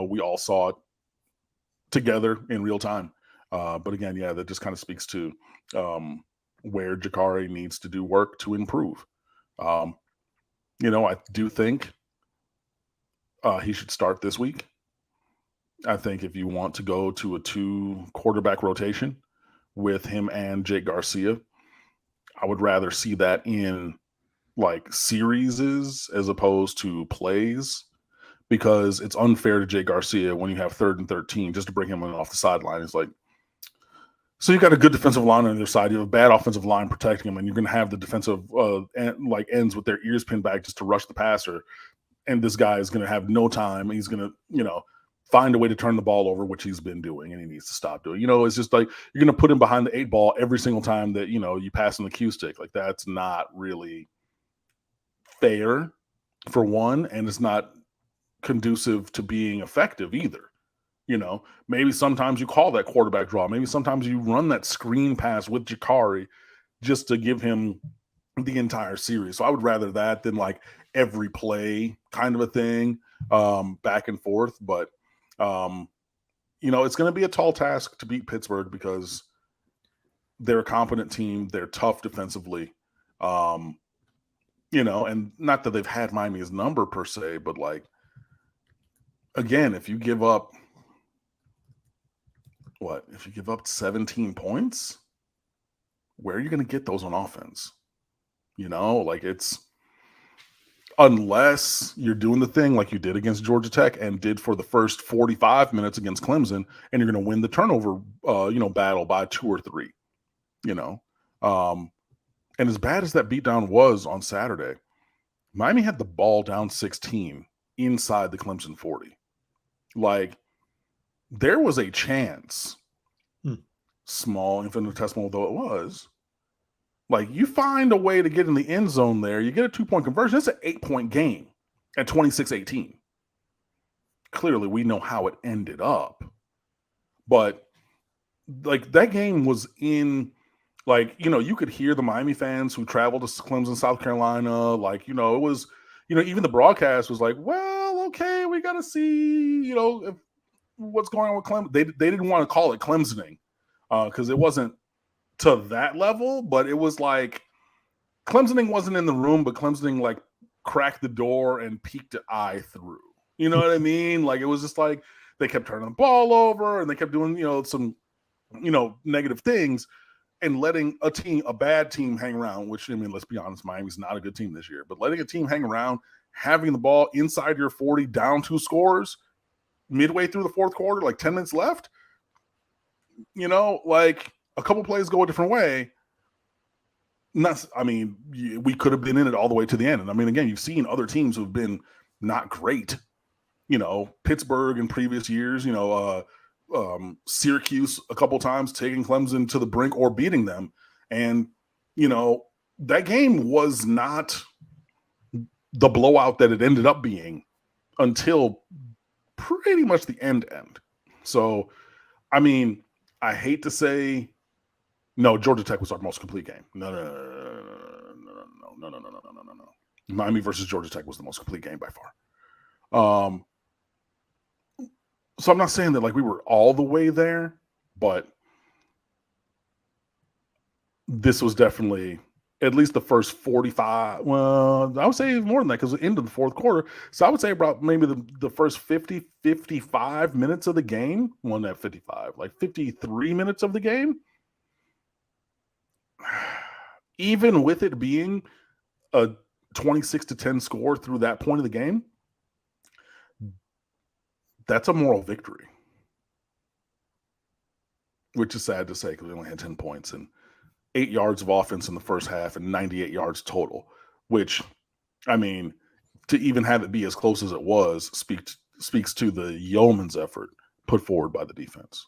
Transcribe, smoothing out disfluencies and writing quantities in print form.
we all saw it together in real time. But again, yeah, that just kind of speaks to where Jacurri needs to do work to improve. I do think he should start this week. I think if you want to go to a 2 quarterback rotation with him and Jake Garcia, I would rather see that in like series as opposed to plays, because it's unfair to Jake Garcia when you have 3rd and 13 just to bring him in off the sideline. It's like, so you got a good defensive line on the other side, you have a bad offensive line protecting him, and you're going to have the defensive ends with their ears pinned back just to rush the passer. And this guy is going to have no time. He's going to, find a way to turn the ball over, which he's been doing, and he needs to stop doing. It's just like you're going to put him behind the 8 ball every single time that, you pass him the cue stick. Like, that's not really fair, for one, and it's not conducive to being effective either. Maybe sometimes you call that quarterback draw. Maybe sometimes you run that screen pass with Jacurri just to give him the entire series. So I would rather that than like every play kind of a thing, back and forth. But it's going to be a tall task to beat Pittsburgh because they're a competent team. They're tough defensively. And not that they've had Miami's number per se, but like, again, if you give up 17 points, where are you going to get those on offense? It's, unless you're doing the thing like you did against Georgia Tech and did for the first 45 minutes against Clemson, and you're going to win the turnover, battle by 2 or 3, and as bad as that beatdown was on Saturday, Miami had the ball down 16 inside the Clemson 40. Like, there was a chance, small infinitesimal though it was, like, you find a way to get in the end zone there, you get a 2-point conversion, it's an 8-point game at 26-18. Clearly, we know how it ended up. But, like, that game was in, like, you could hear the Miami fans who traveled to Clemson, South Carolina, like, it was, even the broadcast was like, well, okay, we got to see, if, what's going on with Clemson. They didn't want to call it Clemsoning because it wasn't to that level, but it was like Clemsoning wasn't in the room, but Clemsoning like cracked the door and peeked an eye through. You know what I mean? Like, it was just like they kept turning the ball over and they kept doing, some, negative things and letting a bad team hang around, which, let's be honest, Miami's not a good team this year, but letting a team hang around, having the ball inside your 40, down 2 scores midway through the 4th quarter, like 10 minutes left, like a couple plays go a different way. We could have been in it all the way to the end. And again, you've seen other teams who've been not great, Pittsburgh in previous years, Syracuse a couple times taking Clemson to the brink or beating them. And, that game was not the blowout that it ended up being until pretty much the end. So, I hate to say, no, Georgia Tech was our most complete game. No. Miami versus Georgia Tech was the most complete game by far. So I'm not saying that like we were all the way there, but this was definitely at least the first 45. Well, I would say more than that because into the 4th quarter. So I would say about maybe the first 50, 55 minutes of the game. Well, not 55, like 53 minutes of the game. Even with it being a 26-10 score through that point of the game, that's a moral victory, which is sad to say because we only had 10 points and 8 yards of offense in the first half and 98 yards total, which, to even have it be as close as it was speaks to the yeoman's effort put forward by the defense.